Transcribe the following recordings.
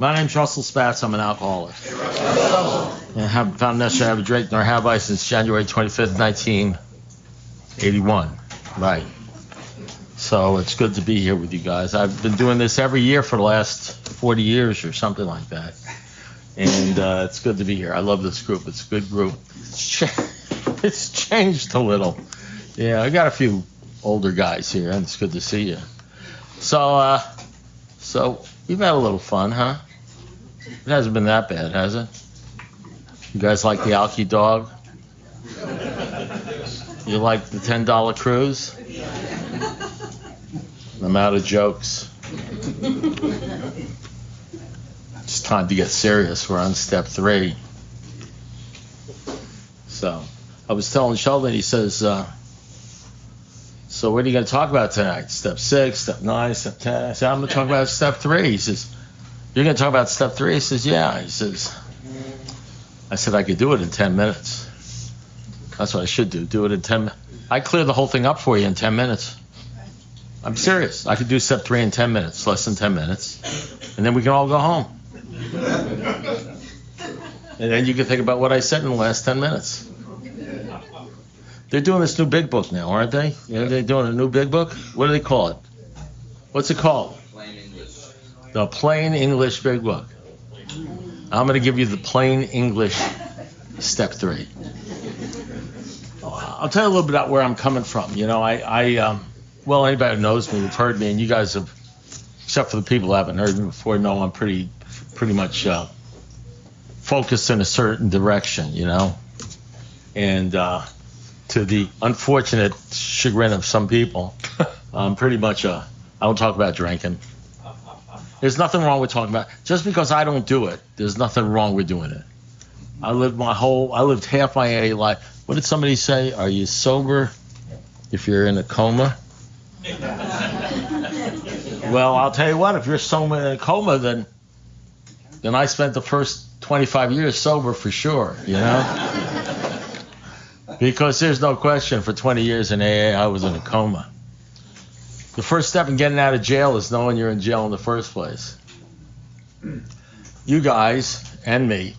My name's Russell Spatz. I'm an alcoholic. And haven't found necessary to have a drink, nor have I since January 25th, 1981. Right. So it's good to be here with you guys. I've been doing this every year for the last 40 years or something like that. And it's good to be here. I love this group. It's a good group. It's changed a little. Yeah, I got a few older guys here, and it's good to see you. So we've had a little fun, huh? It hasn't been that bad, has it? You guys like the Alky Dog? You like the $10 cruise? I'm out of jokes. It's time to get serious. We're on step 3. So I was telling Sheldon, he says, so what are you going to talk about tonight? Step 6, step 9, step 10. I said, I'm going to talk about step 3. He says, you're going to talk about step 3? He says, yeah. He says, I said, I could do it in 10 minutes. That's what I should do. Do it in 10 minutes. I clear the whole thing up for you in 10 minutes. I'm serious. I could do step 3 in 10 minutes, less than 10 minutes. And then we can all go home. And then you can think about what I said in the last 10 minutes. They're doing this new big book now, aren't they? Yeah, they're doing a new big book? What do they call it? What's it called? Plain English. The Plain English Big Book. I'm going to give you the Plain English Step 3. I'll tell you a little bit about where I'm coming from. You know, well, anybody who knows me, who've heard me, and you guys have, except for the people who haven't heard me before, know I'm pretty much focused in a certain direction, you know. And to the unfortunate chagrin of some people, I'm pretty much I don't talk about drinking. There's nothing wrong with talking about it. Just because I don't do it, there's nothing wrong with doing it. I lived half my AA life. What did somebody say? Are you sober if you're in a coma? Well, I'll tell you what, if you're sober in a coma, then I spent the first 25 years sober for sure, you know? Because there's no question, for 20 years in AA, I was in a coma. The first step in getting out of jail is knowing you're in jail in the first place. You guys and me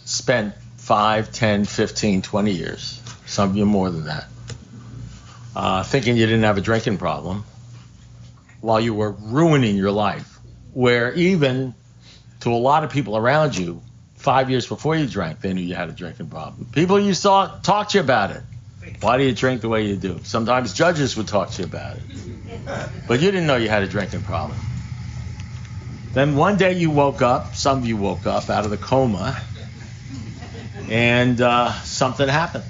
spent 5, 10, 15, 20 years, some of you more than that, thinking you didn't have a drinking problem while you were ruining your life, where even to a lot of people around you, 5 years before you drank, they knew you had a drinking problem. People used to talk to you about it. Why do you drink the way you do? Sometimes judges would talk to you about it. But you didn't know you had a drinking problem. Then one day you woke up, some of you woke up out of the coma, and something happened.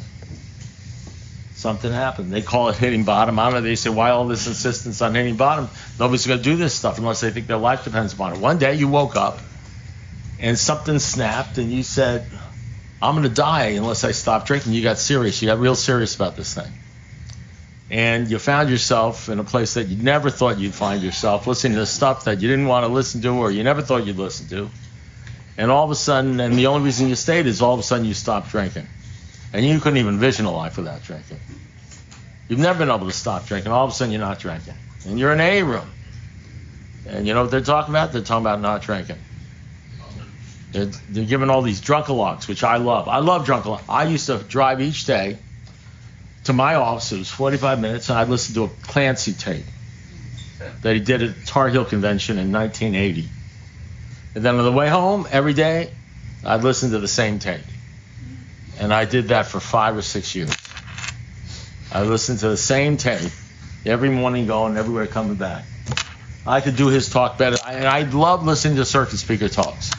Something happened. They call it hitting bottom. I don't know. They say, why all this insistence on hitting bottom? Nobody's going to do this stuff unless they think their life depends upon it. One day you woke up, and something snapped, and you said, I'm going to die unless I stop drinking. You got serious. You got real serious about this thing. And you found yourself in a place that you never thought you'd find yourself, listening to stuff that you didn't want to listen to or you never thought you'd listen to. And all of a sudden, and the only reason you stayed is all of a sudden you stopped drinking. And you couldn't even envision a life without drinking. You've never been able to stop drinking. All of a sudden you're not drinking. And you're in an AA room. And you know what they're talking about? They're talking about not drinking. They're giving all these drunkalogs, which I love. I love drunkalogs. I used to drive each day to my office. It was 45 minutes, and I'd listen to a Clancy tape that he did at the Tar Heel Convention in 1980. And then on the way home, every day, I'd listen to the same tape. And I did that for 5 or 6 years. I listened to the same tape every morning going, everywhere coming back. I could do his talk better. And I love listening to circuit speaker talks.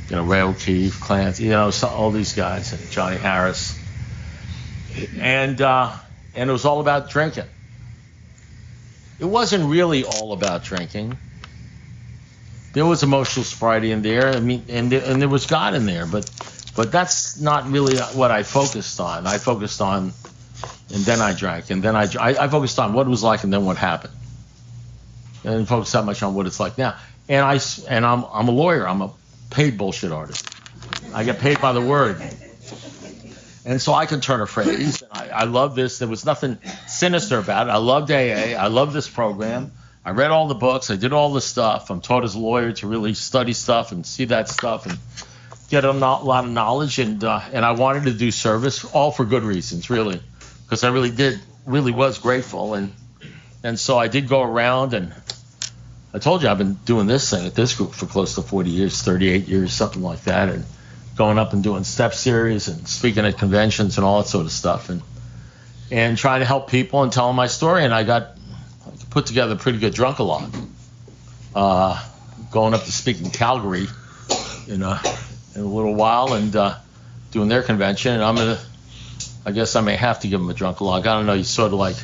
You know, Ray O'Keefe, Clancy, you know, all these guys, and Johnny Harris. And it was all about drinking. It wasn't really all about drinking. There was emotional sobriety in there. I mean, and there was God in there, but that's not really what I focused on. I focused on, and then I drank, and then I focused on what it was like, and then what happened. And I didn't focus that much on what it's like now. And I'm a lawyer. I'm a paid bullshit artist. I get paid by the word. And so I can turn a phrase. I love this. There was nothing sinister about it. I loved AA. I loved this program. I read all the books. I did all the stuff. I'm taught as a lawyer to really study stuff and see that stuff and get a lot of knowledge. And I wanted to do service, all for good reasons, really, because I really was grateful. And so I did go around, and I told you I've been doing this thing at this group for close to 40 years, 38 years, something like that, and going up and doing step series and speaking at conventions and all that sort of stuff, and trying to help people and tell them my story. And I put together a pretty good drunk-a-lot, going up to speak in Calgary in a little while and doing their convention. And I guess I may have to give them a drunk-a-lot. I don't know, you sort of like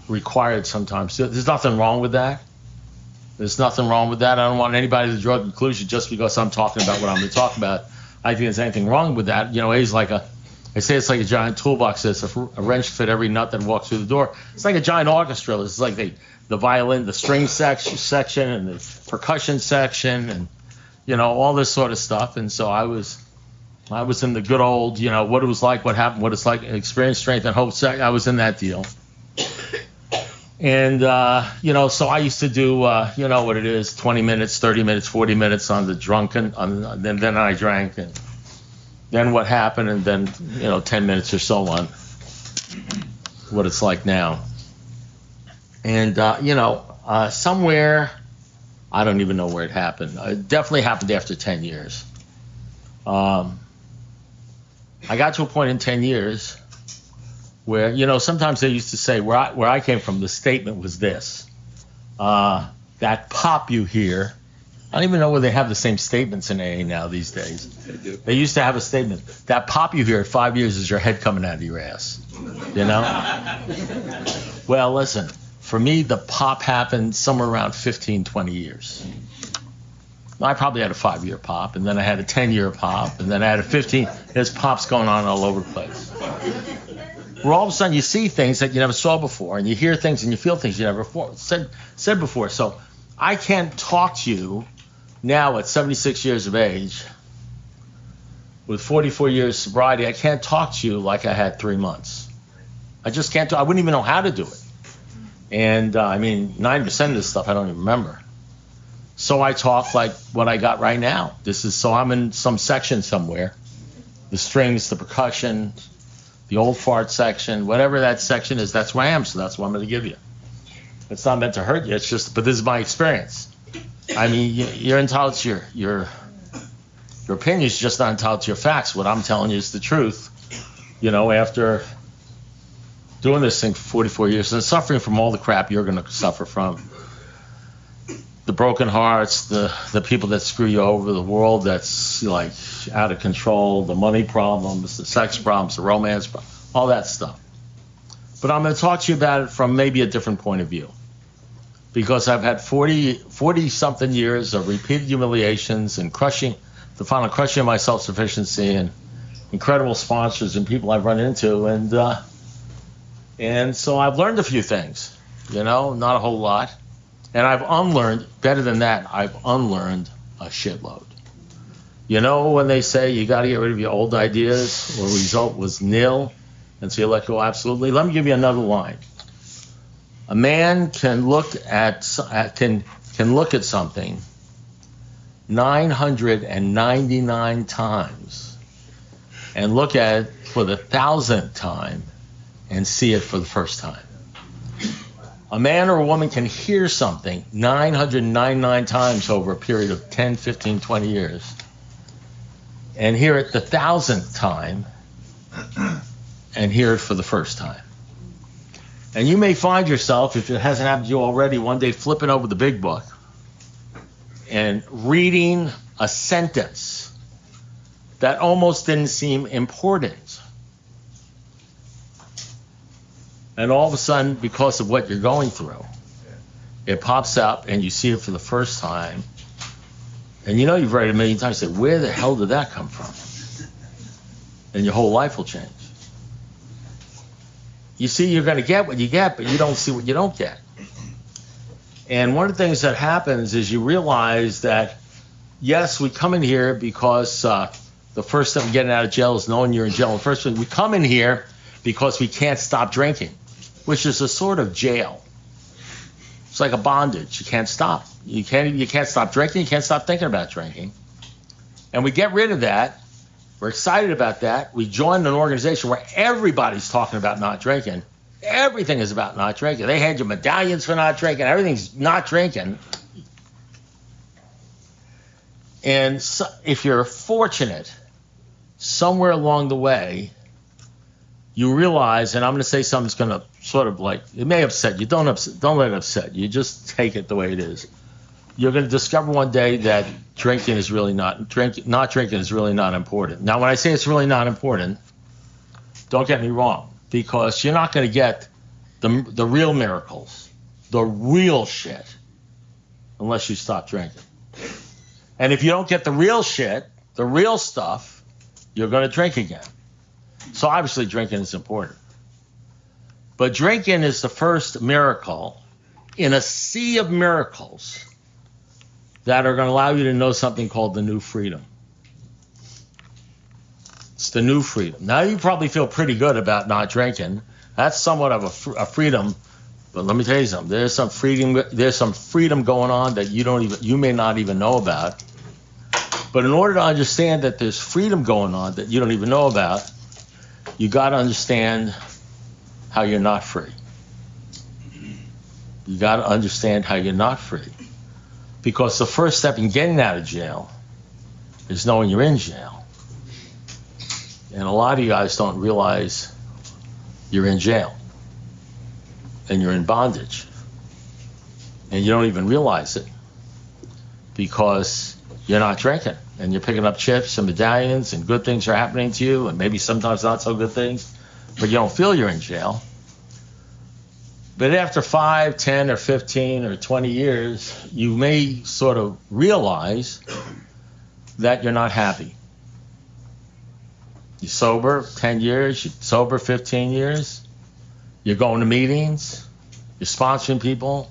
required sometimes. There's nothing wrong with that. There's nothing wrong with that. I don't want anybody to draw a conclusion just because I'm talking about what I'm going to talk about. I think there's anything wrong with that. I say it's like a giant toolbox. There's a wrench fit every nut that walks through the door. It's like a giant orchestra. It's like the violin, the string section, and the percussion section, and all this sort of stuff. And so I was in the good old, what it was like, what happened, what it's like, experience, strength, and hope. I was in that deal. And so I used to do, what it is, 20 minutes, 30 minutes, 40 minutes on the drunken, then I drank, and then what happened, and then 10 minutes or so on what it's like now. And somewhere, I don't even know where it happened. It definitely happened after 10 years. I got to a point in 10 years where, sometimes they used to say, where I came from, the statement was this, that pop you hear. I don't even know whether they have the same statements in AA now these days. They do. They used to have a statement, that pop you hear at 5 years is your head coming out of your ass, Well, listen, for me, the pop happened somewhere around 15, 20 years. I probably had a 5-year pop, and then I had a 10-year pop, and then I had a 15. There's pops going on all over the place. Where all of a sudden you see things that you never saw before, and you hear things and you feel things you never said before. So I can't talk to you now at 76 years of age, with 44 years sobriety. I can't talk to you like I had 3 months. I just can't I wouldn't even know how to do it. And 90% of this stuff I don't even remember. So I talk like what I got right now. I'm in some section somewhere. The strings, the percussion, the old fart section, whatever that section is, that's where I am. So that's what I'm going to give you. It's not meant to hurt you. It's just, but this is my experience. You're entitled to your opinion is just not entitled to your facts. What I'm telling you is the truth. After doing this thing for 44 years and suffering from all the crap you're going to suffer from. The broken hearts, the people that screw you over, the world that's like out of control, the money problems, the sex problems, the romance problems, all that stuff. But I'm going to talk to you about it from maybe a different point of view. Because I've had 40-something years of repeated humiliations and the final crushing of my self-sufficiency, and incredible sponsors and people I've run into. And so I've learned a few things, not a whole lot. And I've unlearned, better than that, I've unlearned a shitload. When they say you got to get rid of your old ideas, the result was nil, and so you let go absolutely. Let me give you another line. A man can look at something 999 times and look at it for the 1,000th time and see it for the first time. A man or a woman can hear something 999 times over a period of 10, 15, 20 years and hear it the 1,000th time and hear it for the first time. And you may find yourself, if it hasn't happened to you already, one day flipping over the big book and reading a sentence that almost didn't seem important. And all of a sudden, because of what you're going through, it pops up and you see it for the first time. And you've read it a million times. You say, where the hell did that come from? And your whole life will change. You see, you're going to get what you get, but you don't see what you don't get. And one of the things that happens is you realize that, yes, we come in here because the first thing getting out of jail is knowing you're in jail. The first thing, we come in here because we can't stop drinking, which is a sort of jail. It's like a bondage. You can't stop. You can't stop drinking. You can't stop thinking about drinking. And we get rid of that. We're excited about that. We join an organization where everybody's talking about not drinking. Everything is about not drinking. They hand you medallions for not drinking. Everything's not drinking. And so, if you're fortunate, somewhere along the way, you realize, and I'm going to say something that's going to sort of like, it may upset you. Don't let it upset you. Just take it the way it is. You're going to discover one day that not drinking is really not important. Now, when I say it's really not important, don't get me wrong, because you're not going to get the real miracles, the real shit, unless you stop drinking. And if you don't get the real shit, the real stuff, you're going to drink again. So obviously drinking is important. But drinking is the first miracle in a sea of miracles that are going to allow you to know something called the new freedom. It's the new freedom. Now you probably feel pretty good about not drinking. That's somewhat of a freedom. But let me tell you something. There's some freedom going on that you may not even know about. But in order to understand that there's freedom going on that you don't even know about, you got to understand how you're not free. You got to understand how you're not free. Because the first step in getting out of jail is knowing you're in jail. And a lot of you guys don't realize you're in jail. And you're in bondage. And you don't even realize it. Because you're not drinking. And you're picking up chips and medallions and good things are happening to you. And maybe sometimes not so good things. But you don't feel you're in jail. But after 5, 10, or 15, or 20 years, you may sort of realize that you're not happy. You're sober 10 years, you're sober 15 years, you're going to meetings, you're sponsoring people.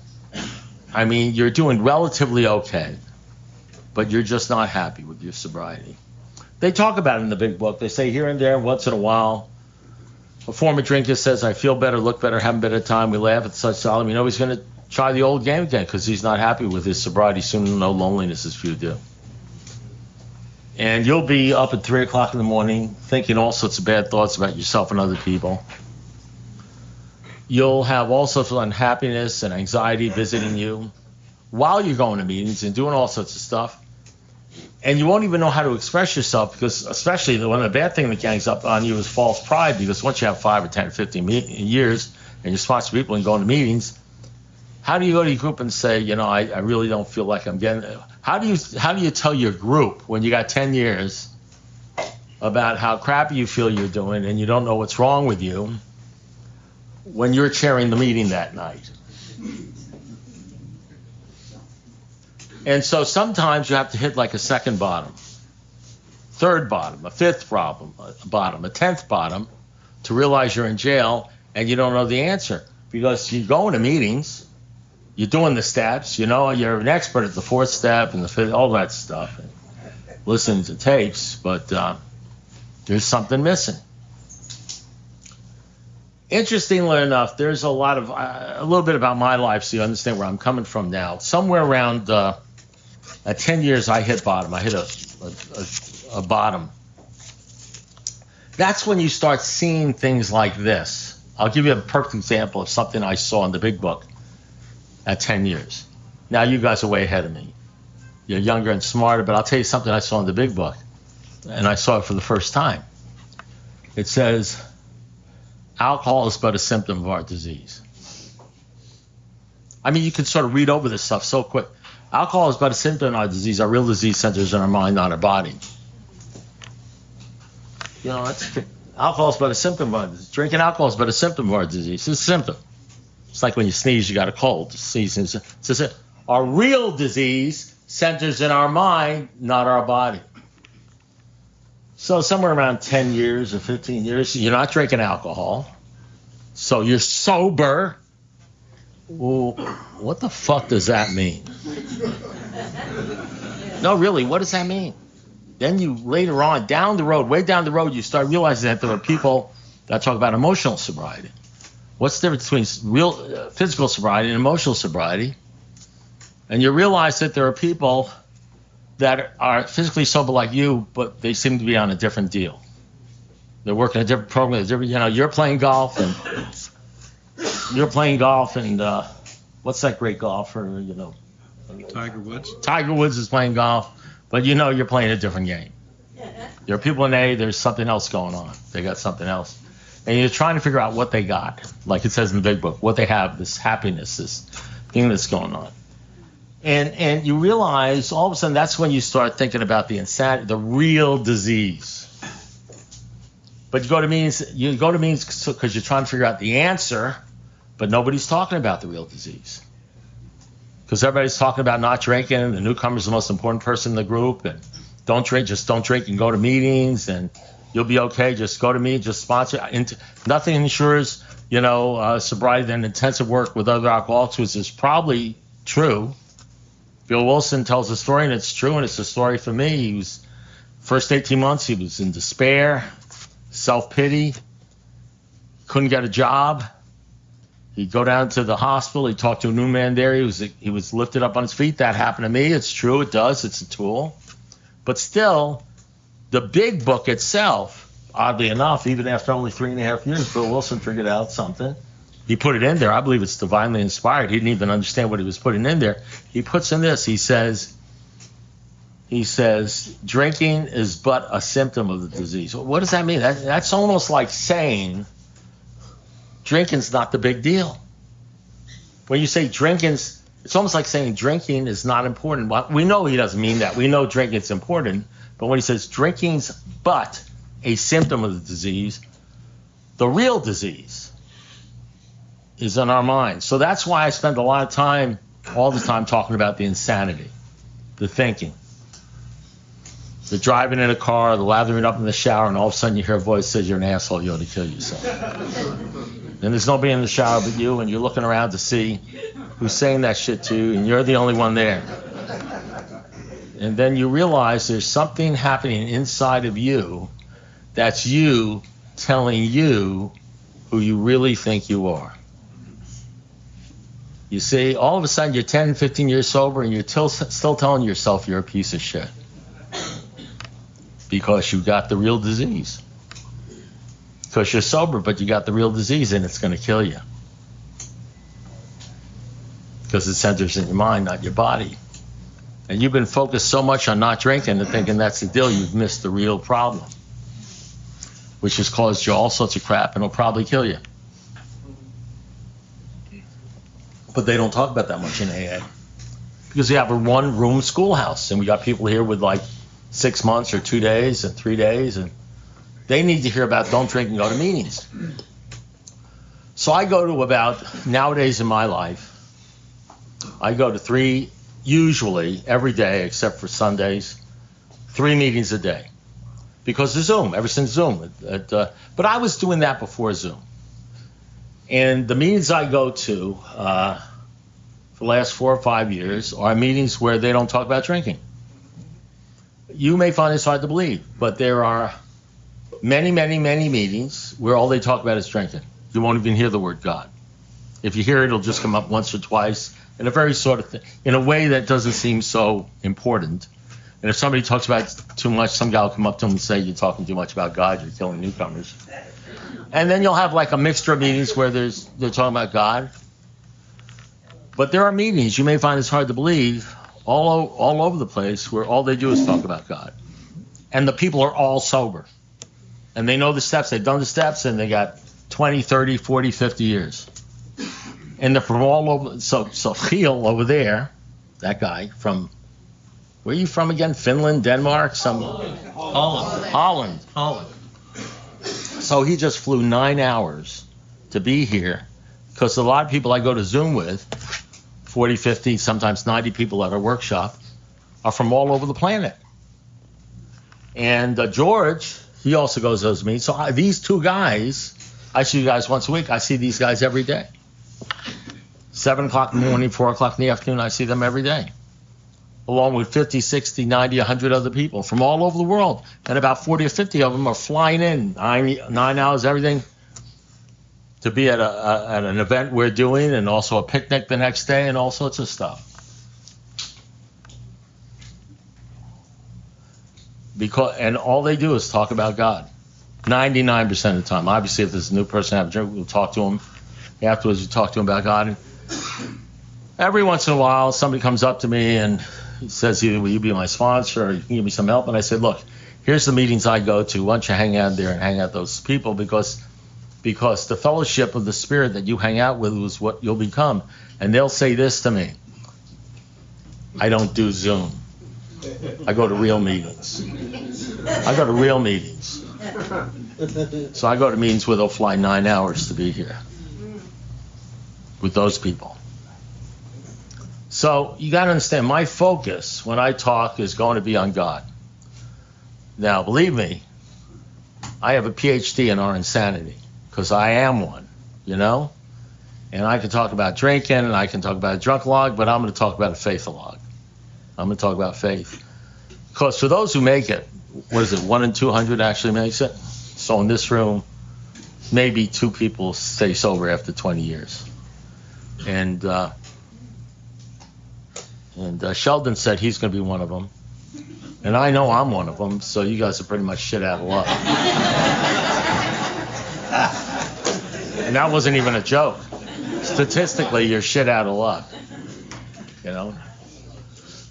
I mean, you're doing relatively okay, but you're just not happy with your sobriety. They talk about it in the big book. They say here and there, once in a while, a former drinker says, I feel better, look better, have a better time. We laugh at such solemn. You know he's going to try the old game again because he's not happy with his sobriety. Soon he'll know loneliness as few do. And you'll be up at 3 o'clock in the morning thinking all sorts of bad thoughts about yourself and other people. You'll have all sorts of unhappiness and anxiety visiting you while you're going to meetings and doing all sorts of stuff. And you won't even know how to express yourself because especially one of the bad things that gangs up on you is false pride because once you have 5 or 10 or 15 years and you sponsor people and go to meetings, how do you go to your group and say, you know, I really don't feel like I'm getting it? How do you tell your group when you got 10 years about how crappy you feel you're doing and you don't know what's wrong with you when you're chairing the meeting that night? And so sometimes you have to hit like a second bottom, third bottom, a fifth bottom, a 10th bottom to realize you're in jail and you don't know the answer because you're going to meetings, you're doing the steps, you know, you're an expert at the 4th step and the 5th, all that stuff, and listening to tapes, but there's something missing. Interestingly enough, there's a little bit about my life so you understand where I'm coming from now. Somewhere around at 10 years, I hit bottom. I hit a bottom. That's when you start seeing things like this. I'll give you a perfect example of something I saw in the big book at 10 years. Now you guys are way ahead of me. You're younger and smarter, but I'll tell you something I saw in the big book. And I saw it for the first time. It says, alcohol is but a symptom of our disease. I mean, you can sort of read over this stuff so quick. Alcohol is but a symptom of our disease. Our real disease centers in our mind, not our body. You know, alcohol is but a symptom of our disease. Drinking alcohol is but a symptom of our disease. It's a symptom. It's like when you sneeze, you got a cold. Our real disease centers in our mind, not our body. So somewhere around 10 years or 15 years, you're not drinking alcohol. So you're sober. Well, what the fuck does that mean? No, really, what does that mean? Then you later on, down the road, way down the road, you start realizing that there are people that talk about emotional sobriety. What's the difference between real physical sobriety and emotional sobriety? And you realize that there are people that are physically sober like you, but they seem to be on a different deal. They're working a different program. You're playing golf, and what's that great golfer? Tiger Woods. Tiger Woods is playing golf, but you're playing a different game. There are people in A, there's something else going on. They got something else. And you're trying to figure out what they got, like it says in the big book, what they have, this happiness, this thing that's going on. And you realize all of a sudden that's when you start thinking about the insanity, the real disease. But you go to meetings because you're trying to figure out the answer, but nobody's talking about the real disease. Because everybody's talking about not drinking, the newcomer's the most important person in the group, and just don't drink and go to meetings, and you'll be okay, just go to meetings, just sponsor. Nothing ensures, sobriety than intensive work with other alcoholics, which is probably true. Bill Wilson tells a story, and it's true, and it's a story for me. He was, first 18 months, he was in despair, self-pity, couldn't get a job. He'd go down to the hospital. He'd talk to a new man there. He was lifted up on his feet. That happened to me. It's true. It does. It's a tool. But still, the big book itself, oddly enough, even after only 3.5 years, Bill Wilson figured out something. He put it in there. I believe it's divinely inspired. He didn't even understand what he was putting in there. He puts in this. He says, drinking is but a symptom of the disease. What does that mean? That's almost like saying drinking's not the big deal. When you say drinking's, it's almost like saying drinking is not important. Well, we know he doesn't mean that. We know drinking's important. But when he says drinking's but a symptom of the disease, the real disease is in our minds. So that's why I spend a lot of time, all the time, talking about the insanity, the thinking, the driving in a car, the lathering up in the shower, and all of a sudden you hear a voice that says you're an asshole, you ought to kill yourself. And there's nobody in the shower but you, and you're looking around to see who's saying that shit to you, and you're the only one there. And then you realize there's something happening inside of you that's you telling you who you really think you are. You see, all of a sudden you're 10, 15 years sober and you're still telling yourself you're a piece of shit. Because you got the real disease. Because you're sober, but you got the real disease and it's going to kill you. Because it centers in your mind, not your body. And you've been focused so much on not drinking and thinking that's the deal, you've missed the real problem. Which has caused you all sorts of crap and will probably kill you. But they don't talk about that much in AA. Because we have a one-room schoolhouse, and we got people here with like 6 months or 2 days and 3 days, and they need to hear about don't drink and go to meetings. So I go to about, nowadays in my life, I go to 3, usually every day except for Sundays, 3 meetings a day. Because of Zoom, ever since Zoom. But I was doing that before Zoom. And the meetings I go to for the last 4 or 5 years are meetings where they don't talk about drinking. You may find this hard to believe, but there are many, many, many meetings where all they talk about is drinking. You won't even hear the word God. If you hear it, it'll just come up once or twice in a very sort of thing, in a way that doesn't seem so important. And if somebody talks about it too much, some guy will come up to them and say, you're talking too much about God, you're killing newcomers. And then you'll have like a mixture of meetings where they're talking about God. But there are meetings, you may find it's hard to believe, all over the place where all they do is talk about God. And the people are all sober. And they know the steps, they've done the steps, and they got 20, 30, 40, 50 years. And they're from all over. So Giel over there, that guy from, where are you from again? Finland, Denmark? Holland. So he just flew 9 hours to be here because a lot of people I go to Zoom with, 40, 50, sometimes 90 people at our workshop, are from all over the planet. And George, he also goes to those meetings. So these 2 guys, I see you guys once a week. I see these guys every day. 7 o'clock in the morning, 4 o'clock in the afternoon, I see them every day. Along with 50, 60, 90, 100 other people from all over the world. And about 40 or 50 of them are flying in, 9 hours, everything, to be at an event we're doing, and also a picnic the next day, and all sorts of stuff. And all they do is talk about God, 99% of the time. Obviously, if there's a new person have a drink, we'll talk to them. Afterwards, we talk to them about God. And every once in a while, somebody comes up to me and says, "Will you be my sponsor, or you can give me some help?" And I said, "Look, here's the meetings I go to. Why don't you hang out there and hang out with those people, because the fellowship of the Spirit that you hang out with is what you'll become." And they'll say this to me: "I don't do Zoom. I go to real meetings. I go to real meetings." So I go to meetings where they'll fly 9 hours to be here with those people. So you got to understand, my focus when I talk is going to be on God. Now, believe me, I have a PhD in our insanity, because I am one, and I can talk about drinking, and I can talk about a drunk log, but I'm going to talk about a faith log. I'm going to talk about faith. Because for those who make it, what is it, 1 in 200 actually makes it? So in this room, maybe 2 people stay sober after 20 years. And Sheldon said he's going to be one of them. And I know I'm one of them, so you guys are pretty much shit out of luck. And that wasn't even a joke. Statistically, you're shit out of luck.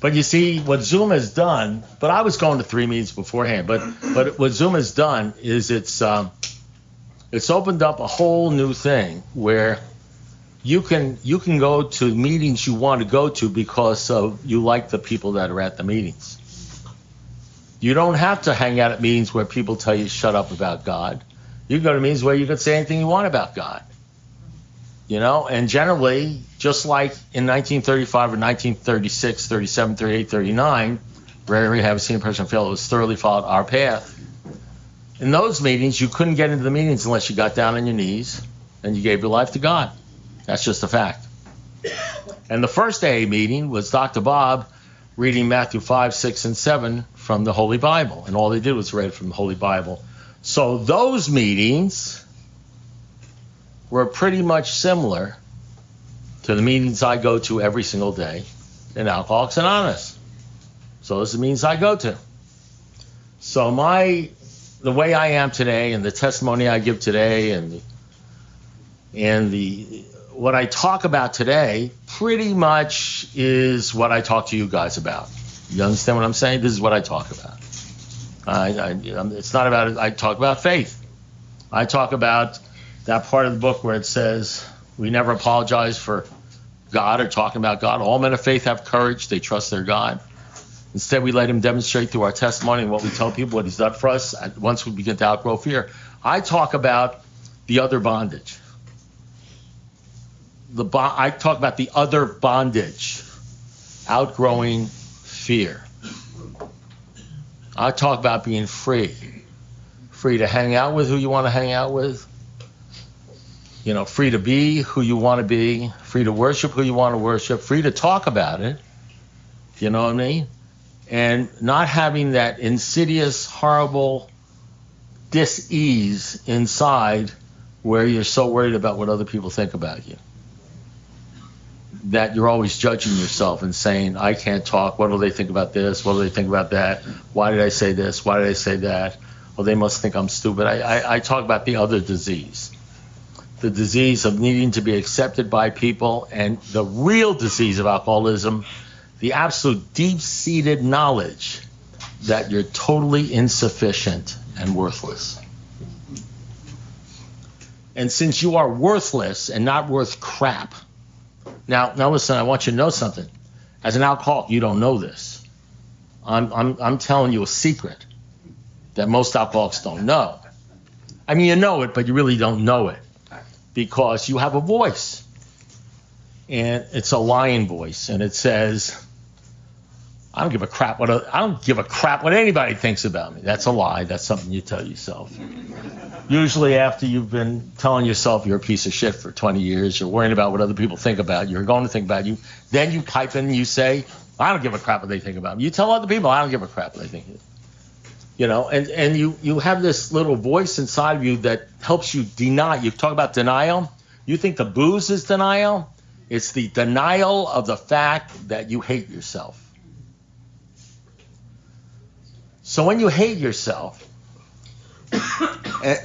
But you see, what Zoom has done, but I was going to 3 meetings beforehand, but what Zoom has done is it's opened up a whole new thing where you can go to meetings you want to go to because you like the people that are at the meetings. You don't have to hang out at meetings where people tell you shut up about God. You can go to meetings where you can say anything you want about God. And generally, just like in 1935 or 1936, 37, 38, 39, rarely have seen a person fail, it was thoroughly followed our path. In those meetings, you couldn't get into the meetings unless you got down on your knees and you gave your life to God. That's just a fact. And the first AA meeting was Dr. Bob reading Matthew 5, 6, and 7 from the Holy Bible. And all they did was read from the Holy Bible. So those meetings were pretty much similar to the meetings I go to every single day in Alcoholics Anonymous. So those are the meetings I go to. So the way I am today, and the testimony I give today, and what I talk about today pretty much is what I talk to you guys about. You understand what I'm saying? This is what I talk about. It's not about it. I talk about faith. I talk about that part of the book where it says we never apologize for God or talking about God. All men of faith have courage. They trust their God. Instead, we let him demonstrate through our testimony and what we tell people, what he's done for us once we begin to outgrow fear. I talk about the other bondage. I talk about the other bondage, outgrowing fear. I talk about being free to hang out with who you want to hang out with, free to be who you want to be, free to worship who you want to worship, free to talk about it, you know what I mean? And not having that insidious, horrible dis-ease inside where you're so worried about what other people think about you, that you're always judging yourself and saying, I can't talk, what do they think about this, what do they think about that, why did I say this, why did I say that, well, they must think I'm stupid. I talk about the other disease. The disease of needing to be accepted by people, and the real disease of alcoholism, the absolute deep-seated knowledge that you're totally insufficient and worthless. And since you are worthless and not worth crap, now listen, I want you to know something. As an alcoholic, you don't know this. I'm telling you a secret that most alcoholics don't know. I mean, you know it, but you really don't know it. Because you have a voice, and it's a lying voice, and it says, I don't give a crap what anybody thinks about me. That's a lie. That's something you tell yourself. Usually after you've been telling yourself you're a piece of shit for 20 years, you're worrying about what other people think about you, you're going to think about you, then you type in and you say, I don't give a crap what they think about me. You tell other people, I don't give a crap what they think. And you have this little voice inside of you that helps you deny. You talk about denial. You think the booze is denial? It's the denial of the fact that you hate yourself. So when you hate yourself,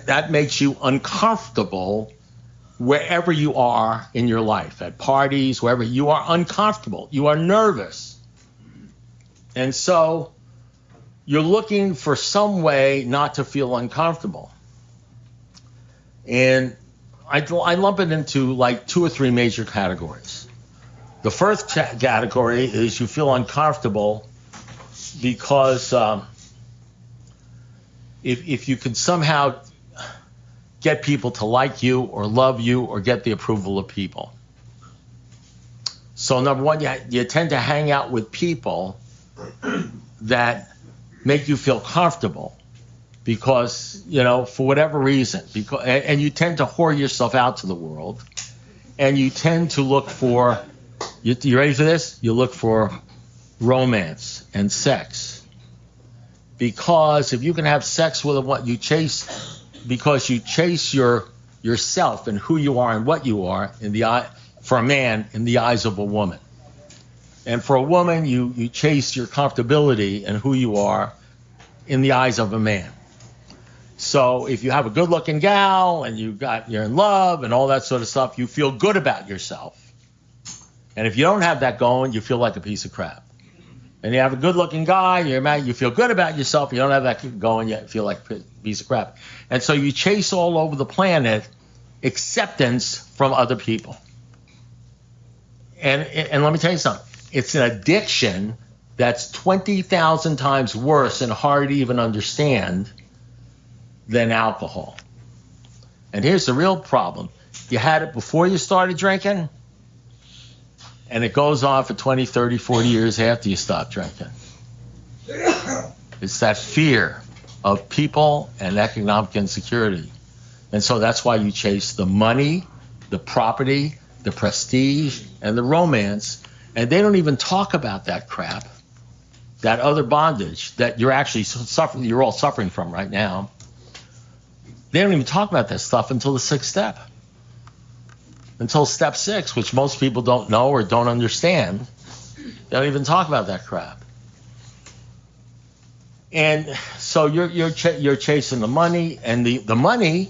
that makes you uncomfortable wherever you are in your life, at parties, wherever you are uncomfortable. You are nervous. And so you're looking for some way not to feel uncomfortable. And I lump it into like 2 or 3 major categories. The first category is you feel uncomfortable because if you can somehow get people to like you or love you or get the approval of people. So number one, you tend to hang out with people that make you feel comfortable because, for whatever reason, and you tend to whore yourself out to the world, and you tend to look for, you ready for this? You look for romance and sex. Because if you can have sex with what you chase, because you chase yourself and who you are and what you are for a man in the eyes of a woman. And for a woman, you chase your comfortability and who you are in the eyes of a man. So if you have a good-looking gal and you're in love and all that sort of stuff, you feel good about yourself. And if you don't have that going, you feel like a piece of crap. And you have a good-looking guy, you're married, you feel good about yourself, you don't have that going, you feel like a piece of crap. And so you chase all over the planet acceptance from other people. And let me tell you something. It's an addiction that's 20,000 times worse and hard to even understand than alcohol. And here's the real problem. You had it before you started drinking, and it goes on for 20, 30, 40 years after you stop drinking. It's that fear of people and economic insecurity. And so that's why you chase the money, the property, the prestige, and the romance. And they don't even talk about that crap, that other bondage that you're actually suffering, you're all suffering from right now. They don't even talk about that stuff until the 6th step. Until step 6, which most people don't know or don't understand. They don't even talk about that crap. And so you're chasing the money, and the money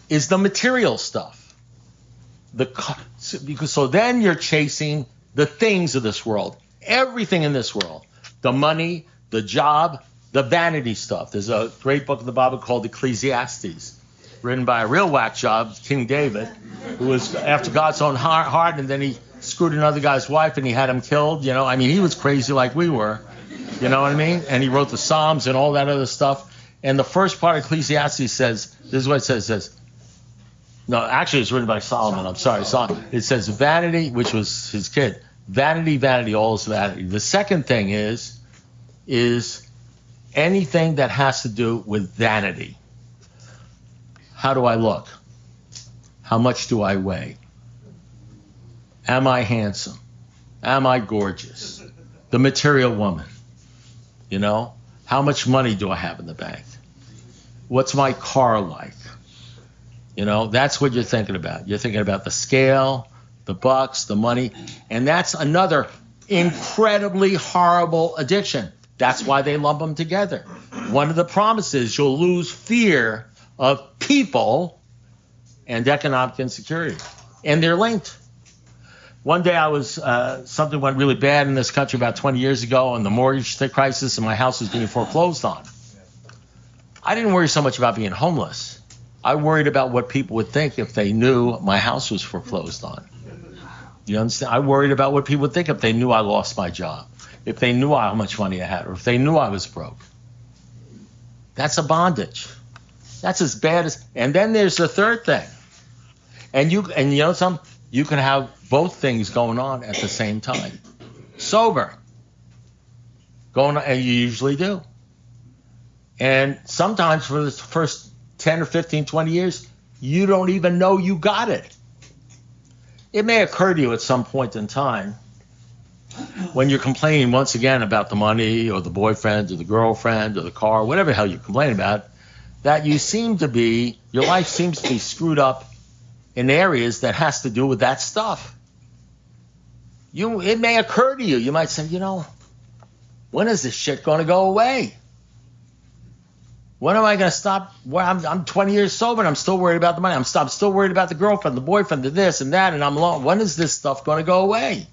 is the material stuff. So then you're chasing the things of this world, everything in this world, the money, the job, the vanity stuff. There's a great book in the Bible called Ecclesiastes, written by a real whack job, King David, who was after God's own heart, and then he screwed another guy's wife and he had him killed. He was crazy like we were. You know what I mean? And he wrote the Psalms and all that other stuff. And the first part of Ecclesiastes says, this is what it says, no, actually it's written by Solomon, I'm sorry. It says vanity, which was his kid. Vanity, vanity, all is vanity. The second thing is anything that has to do with vanity. How do I look? How much do I weigh? Am I handsome? Am I gorgeous? The material woman. How much money do I have in the bank? What's my car like? That's what you're thinking about. You're thinking about the scale, the bucks, the money, and that's another incredibly horrible addiction. That's why they lump them together. One of the promises, you'll lose fear of people and economic insecurity. And they're linked. One day something went really bad in this country about 20 years ago, and the mortgage crisis, and my house was being foreclosed on. I didn't worry so much about being homeless. I worried about what people would think if they knew my house was foreclosed on. You understand? I worried about what people would think if they knew I lost my job, if they knew how much money I had, or if they knew I was broke. That's a bondage. That's as bad as. And then there's the third thing. And you know something? You can have both things going on at the same time. Sober. Going on, and you usually do. And sometimes for the first 10 or 15, 20 years, you don't even know you got it. It may occur to you at some point in time when you're complaining once again about the money or the boyfriend or the girlfriend or the car, whatever the hell you complain about, that your life seems to be screwed up in areas that has to do with that stuff. It may occur to you, you might say, when is this shit going to go away? When am I going to stop? Well, I'm 20 years sober and I'm still worried about the money. I'm still worried about the girlfriend, the boyfriend, the this and that, and I'm alone. When is this stuff going to go away?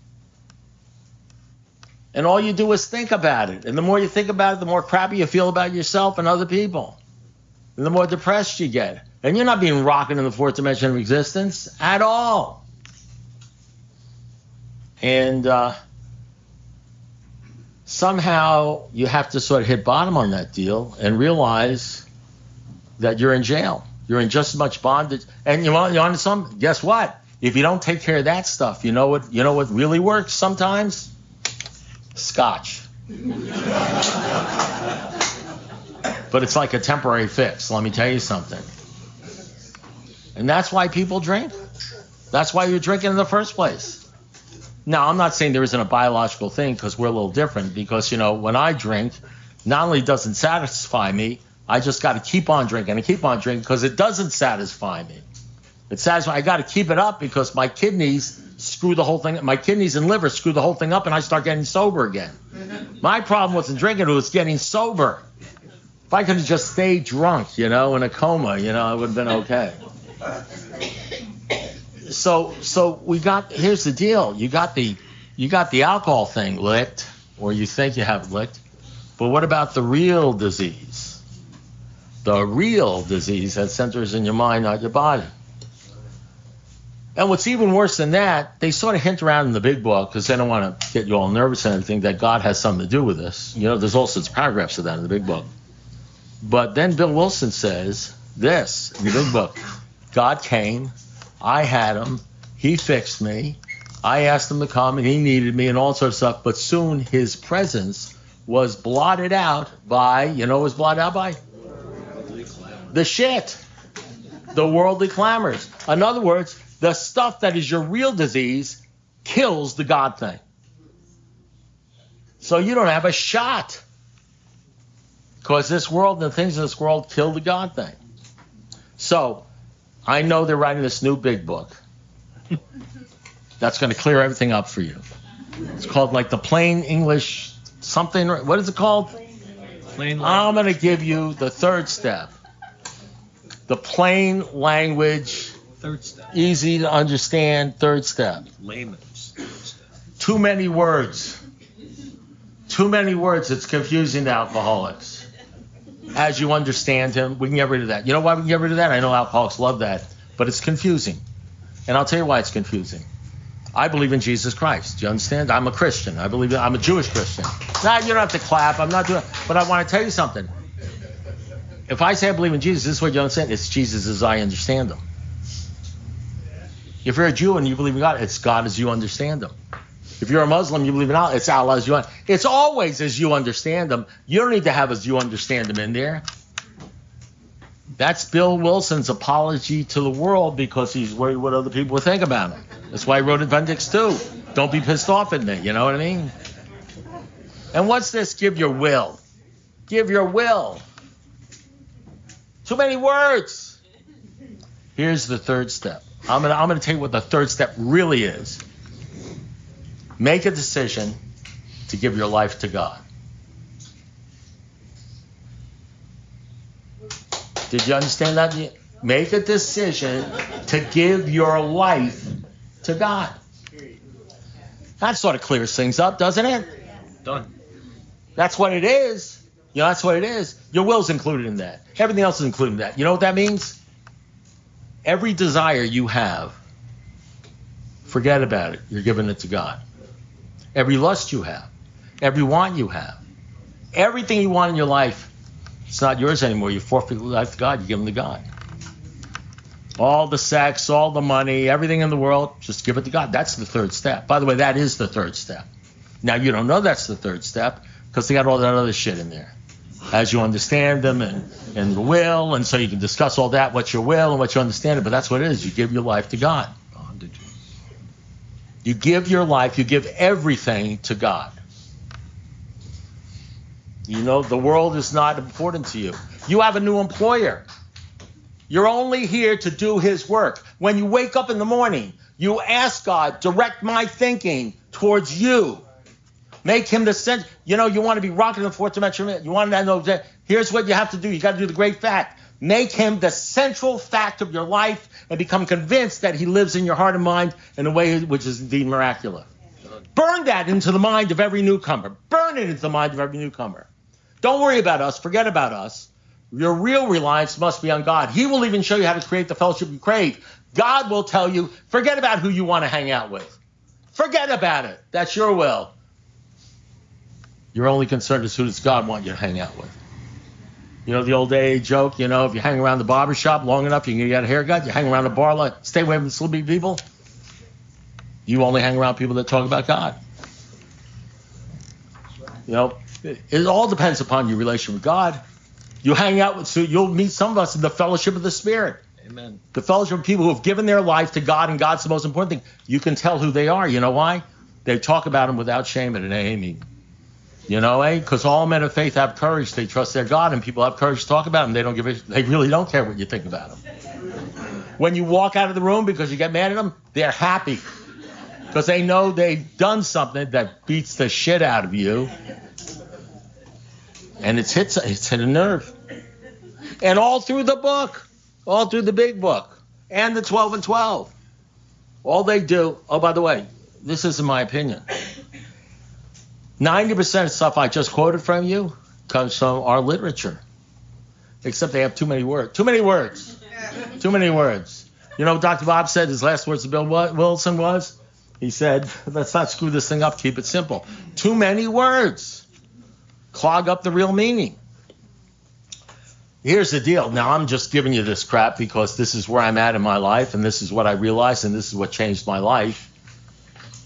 And all you do is think about it. And the more you think about it, the more crappy you feel about yourself and other people. And the more depressed you get. And you're not being rocked in the fourth dimension of existence at all. And somehow you have to sort of hit bottom on that deal and realize that you're in jail. You're in just as much bondage. And you want some? Guess what? If you don't take care of that stuff, you know what really works sometimes? Scotch. But it's like a temporary fix, let me tell you something. And that's why people drink. That's why you're drinking in the first place. Now, I'm not saying there isn't a biological thing, because we're a little different. Because, when I drink, not only doesn't satisfy me, I just got to keep on drinking and keep on drinking because it doesn't satisfy me. I got to keep it up because my kidneys screw the whole thing. My kidneys and liver screw the whole thing up, and I start getting sober again. My problem wasn't drinking; it was getting sober. If I could have just stayed drunk, in a coma, I would have been okay. So here's the deal. You got the alcohol thing licked, or you think you have it licked, but what about the real disease? The real disease that centers in your mind, not your body. And what's even worse than that, they sort of hint around in the big book, because they don't want to get you all nervous and anything, that God has something to do with this. There's all sorts of paragraphs of that in the big book. But then Bill Wilson says this in the big book: God came, I had him, he fixed me, I asked him to come and he needed me and all sorts of stuff, but soon his presence was blotted out by, what was blotted out by? The shit. The worldly clamors. In other words, the stuff that is your real disease kills the God thing. So you don't have a shot. Because this world and the things in this world kill the God thing. So, I know they're writing this new big book. That's going to clear everything up for you. It's called like the plain English something. What is it called? Plain I'm going to give you the third step. The plain language, third step. Easy to understand third step. Layman's third step. Too many words. Too many words. It's confusing to alcoholics. As you understand him, we can get rid of that. You know why we can get rid of that? I know alcoholics love that, but it's confusing. And I'll tell you why it's confusing. I believe in Jesus Christ. Do you understand? I'm a Christian. I'm a Jewish Christian. Now, you don't have to clap. I'm not doing it. But I want to tell you something. If I say I believe in Jesus, this is what you understand. It's Jesus as I understand him. If you're a Jew and you believe in God, it's God as you understand him. If you're a Muslim, you believe in Allah, it's Allah as you understand. It's always as you understand them. You don't need to have as you understand them in there. That's Bill Wilson's apology to the world because he's worried what other people will think about him. That's why he wrote Appendix 2. Don't be pissed off at me, you know what I mean? And what's this? Give your will. Give your will. Too many words. Here's the third step. I'm gonna tell you what the third step really is. Make a decision to give your life to God. Did you understand that? Make a decision to give your life to God. That sort of clears things up, doesn't it? Done. That's what it is. That's what it is. Your will's included in that. Everything else is included in that. You know what that means? Every desire you have, forget about it. You're giving it to God. Every lust you have, every want you have, everything you want in your life, it's not yours anymore. You forfeit your life to God. You give them to God. All the sex, all the money, everything in the world, just give it to God. That's the third step. By the way, that is the third step. Now, you don't know that's the third step because they got all that other shit in there. As you understand them and the will, and so you can discuss all that, what's your will and what you understand it, but that's what it is. You give your life to God. Bondage. You give your life, you give everything to God. You know, the world is not important to you. You have a new employer. You're only here to do his work. When you wake up in the morning, you ask God, direct my thinking towards you. Make him the center. You know, you want to be rocking in the fourth dimension. You want to know that here's what you have to do. You got to do the great fact. Make him the central fact of your life and become convinced that he lives in your heart and mind in a way which is indeed miraculous. Burn that into the mind of every newcomer. Burn it into the mind of every newcomer. Don't worry about us. Forget about us. Your real reliance must be on God. He will even show you how to create the fellowship you crave. God will tell you, forget about who you want to hang out with. Forget about it. That's your will. You're only concerned as who does God want you to hang out with. You know the old day joke, you know, if you hang around the barber shop long enough, you can get a haircut. You hang around the bar, like, stay away from sleepy people. You only hang around people that talk about God. You know, it all depends upon your relation with God. You hang out with, so you'll meet some of us in the fellowship of the Spirit. Amen. The fellowship of people who have given their life to God, and God's the most important thing. You can tell who they are. You know why? They talk about him without shame at an AA meeting. You know, because all men of faith have courage. They trust their God, and people have courage to talk about him. They really don't care what you think about him. When you walk out of the room because you get mad at them, they're happy because they know they've done something that beats the shit out of you, and it's hit a nerve. And all through the book, all through the big book, and the 12 and 12, all they do. Oh, by the way, this isn't my opinion. 90% of stuff I just quoted from you comes from our literature. Except they have too many words. Too many words. Too many words. You know what Dr. Bob said his last words to Bill Wilson was? He said, let's not screw this thing up, keep it simple. Too many words. Clog up the real meaning. Here's the deal. Now, I'm just giving you this crap because this is where I'm at in my life, and this is what I realized, and this is what changed my life.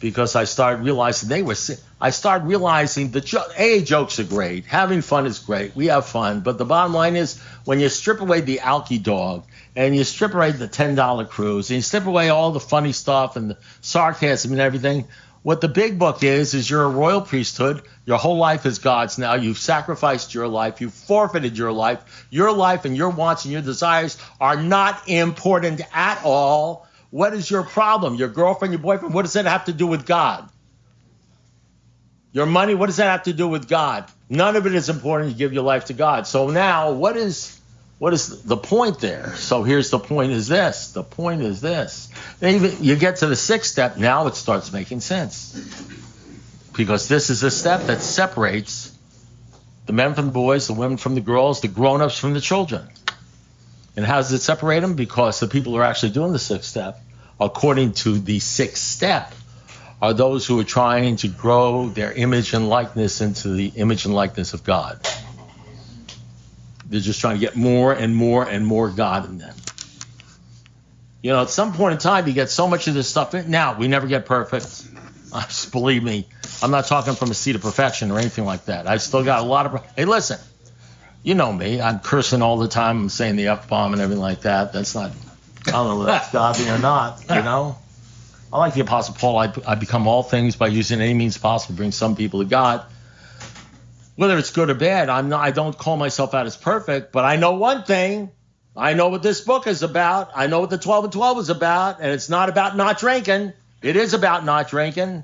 Because I started realizing the AA jokes are great. Having fun is great. We have fun. But the bottom line is when you strip away the alky dog and you strip away the $10 cruise and you strip away all the funny stuff and the sarcasm and everything, what the big book is you're a royal priesthood. Your whole life is God's now. You've sacrificed your life. You've forfeited your life. Your life and your wants and your desires are not important at all. What is your problem? Your girlfriend, your boyfriend, what does that have to do with God? Your money, what does that have to do with God? None of it is important. You give your life to God. So now, what is the point there? So here's the point is this. The point is this. Then you get to the sixth step, now it starts making sense. Because this is a step that separates the men from the boys, the women from the girls, the grown-ups from the children. And how does it separate them? Because the people who are actually doing the sixth step, according to the sixth step, are those who are trying to grow their image and likeness into the image and likeness of God. They're just trying to get more and more and more God in them. You know, at some point in time, you get so much of this stuff in. Now, we never get perfect. Just believe me, I'm not talking from a seat of perfection or anything like that. I still got a lot of... Hey, listen. You know me. I'm cursing all the time. I'm saying the F-bomb and everything like that. That's not, I don't know if that's godly or not, you know. I like the Apostle Paul. I become all things by using any means possible to bring some people to God. Whether it's good or bad, I don't call myself out as perfect, but I know one thing. I know what this book is about. I know what the 12 and 12 is about, and it's not about not drinking. It is about not drinking.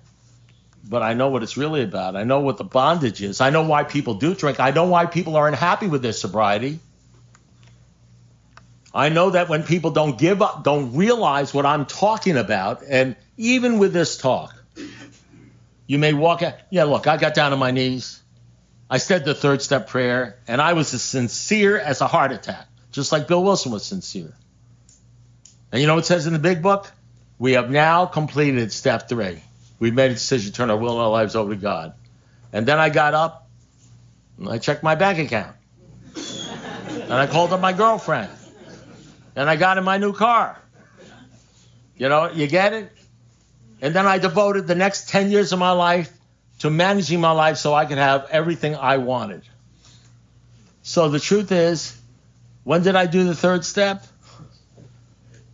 But I know what it's really about. I know what the bondage is. I know why people do drink. I know why people aren't happy with their sobriety. I know that when people don't give up, don't realize what I'm talking about, and even with this talk, you may walk out. Yeah, look, I got down on my knees. I said the third step prayer, and I was as sincere as a heart attack, just like Bill Wilson was sincere. And you know what it says in the big book? We have now completed step 3. We made a decision to turn our will and our lives over to God. And then I got up and I checked my bank account. And I called up my girlfriend. And I got in my new car. You know, you get it? And then I devoted the next 10 years of my life to managing my life so I could have everything I wanted. So the truth is, when did I do the third step?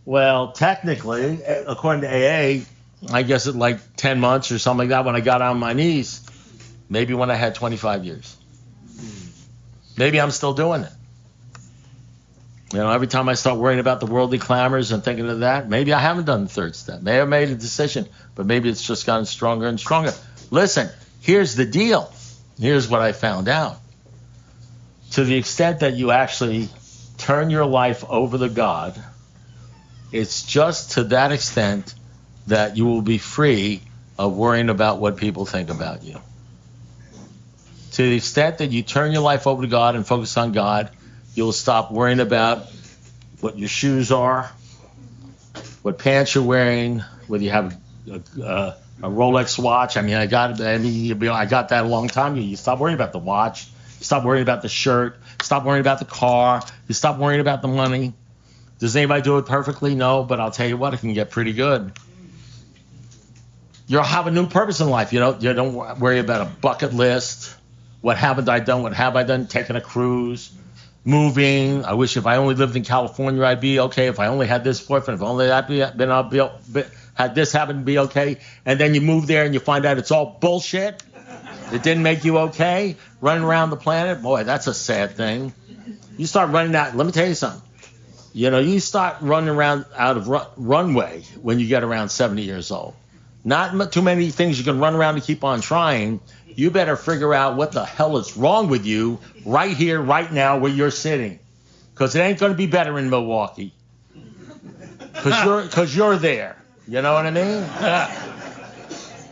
Well, technically, according to AA, I guess at like 10 months or something like that when I got on my knees. Maybe when I had 25 years. Maybe I'm still doing it. You know, every time I start worrying about the worldly clamors and thinking of that, maybe I haven't done the third step. Maybe I made a decision, but maybe it's just gotten stronger and stronger. Listen, here's the deal. Here's what I found out. To the extent that you actually turn your life over to God, it's just to that extent that you will be free of worrying about what people think about you. To the extent that you turn your life over to God and focus on God, you'll stop worrying about what your shoes are, what pants you're wearing, whether you have a Rolex watch. I got that a long time ago. You stop worrying about the watch. You stop worrying about the shirt. Stop worrying about the car. You stop worrying about the money. Does anybody do it perfectly? No, but I'll tell you what, it can get pretty good. You'll have a new purpose in life. You don't worry about a bucket list. What haven't I done? What have I done? Taking a cruise. Moving. I wish if I only lived in California, I'd be okay. If I only had this boyfriend, if only I'd had this happen to be okay. And then you move there and you find out it's all bullshit. It didn't make you okay. Running around the planet, boy, that's a sad thing. You start running out. Let me tell you something. You start running around out of runway when you get around 70 years old. Not too many things you can run around to keep on trying. You better figure out what the hell is wrong with you right here, right now, where you're sitting. Because it ain't going to be better in Milwaukee. Because you're there. You know what I mean?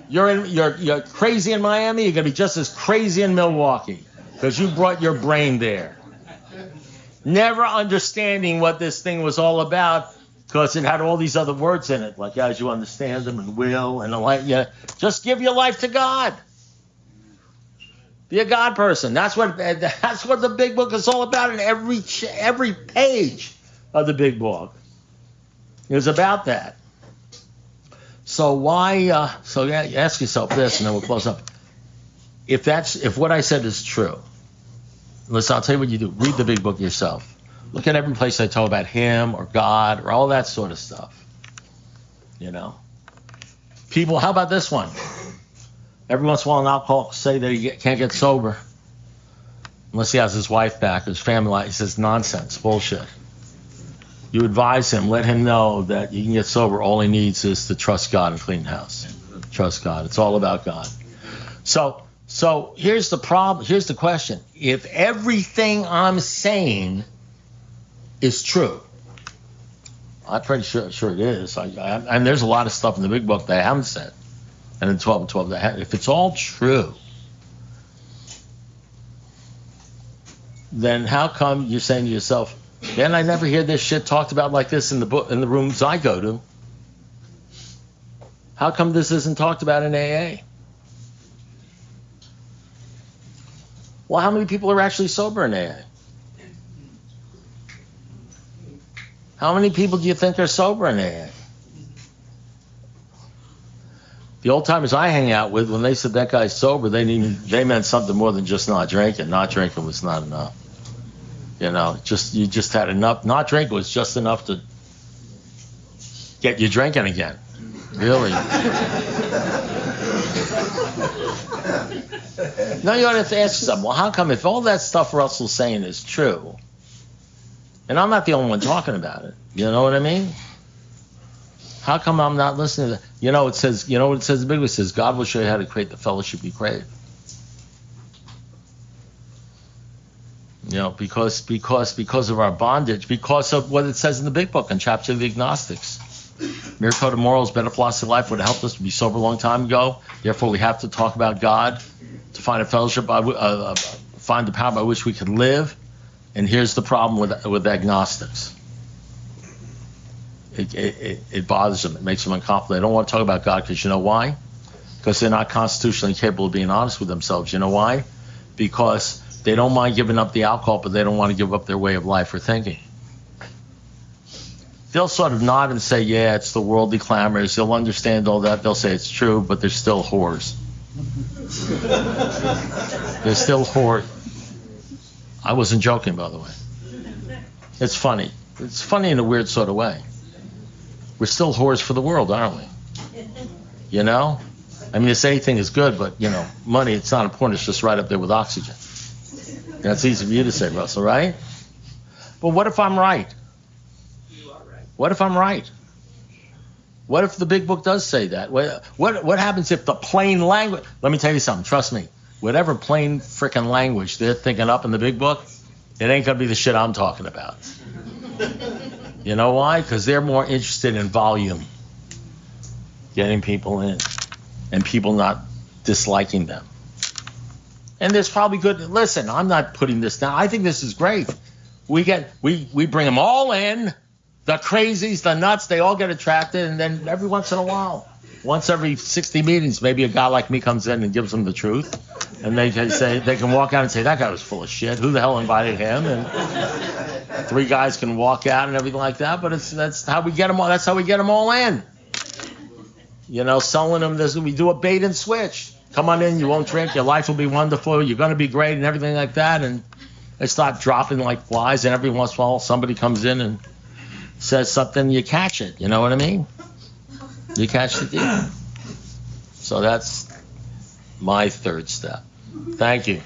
You're crazy in Miami, you're going to be just as crazy in Milwaukee. Because you brought your brain there. Never understanding what this thing was all about, because it had all these other words in it, like as you understand them and will and the like. Yeah, just give your life to God. Be a God person. That's what the big book is all about. In every page of the big book is about that. So why? So yeah, ask yourself this, and then we'll close up. If what I said is true, listen, I'll tell you what you do. Read the big book yourself. Look at every place I talk about Him or God or all that sort of stuff. People. How about this one? Every once in a while, an alcoholic say that he can't get sober unless he has his wife back, his family life. He says, nonsense, bullshit. You advise him, let him know that you can get sober. All he needs is to trust God and clean house. Trust God. It's all about God. So here's the problem. Here's the question. If everything I'm saying is true, I'm pretty sure it is. And there's a lot of stuff in the big book that I haven't said. And in 12 and 12, if it's all true, then how come you're saying to yourself, man, I never hear this shit talked about like this in the book, in the rooms I go to? How come this isn't talked about in AA? Well, how many people are actually sober in AA? How many people do you think are sober in AA? The old timers I hang out with, when they said that guy's sober, they meant something more than just not drinking. Not drinking was not enough. You just had enough. Not drinking was just enough to get you drinking again. Really. Now you have to ask yourself, well, how come if all that stuff Russell's saying is true, and I'm not the only one talking about it, you know what I mean? How come I'm not listening to that? It says, what it says in the big one? It says, God will show you how to create the fellowship you crave. Because of our bondage, because of what it says in the big book in chapter of the agnostics. Mere code of morals, better philosophy of life would have helped us to be sober a long time ago. Therefore, we have to talk about God to find a fellowship, find the power by which we can live. And here's the problem with agnostics. It bothers them. It makes them uncomfortable. They don't want to talk about God because you know why? Because they're not constitutionally capable of being honest with themselves. You know why? Because they don't mind giving up the alcohol, but they don't want to give up their way of life or thinking. They'll sort of nod and say, yeah, it's the worldly clamors. They'll understand all that. They'll say it's true, but they're still whores. They're still whores. I wasn't joking, by the way. It's funny. It's funny in a weird sort of way. We're still whores for the world, aren't we? You know? I mean, this anything is good, but, money, it's not important. It's just right up there with oxygen. That's easy for you to say, Russell, right? But what if I'm right? You are right. What if I'm right? What if the big book does say that? What happens if the plain language... Let me tell you something. Trust me. Whatever plain frickin' language they're thinking up in the big book, it ain't going to be the shit I'm talking about. You know why? Because they're more interested in volume. Getting people in. And people not disliking them. And there's probably good... Listen, I'm not putting this down. I think this is great. We bring them all in. The crazies, the nuts, they all get attracted. And then every once in a while, once every 60 meetings, maybe a guy like me comes in and gives them the truth. And they can walk out and say, that guy was full of shit. Who the hell invited him? And 3 guys can walk out and everything like that. But that's how we get them all. That's how we get them all in. Selling them this. We do a bait and switch. Come on in. You won't drink. Your life will be wonderful. You're going to be great and everything like that. And they start dropping like flies. And every once in a while, somebody comes in and says something. You catch it. You know what I mean? You catch the deal. So that's my third step. Thank you.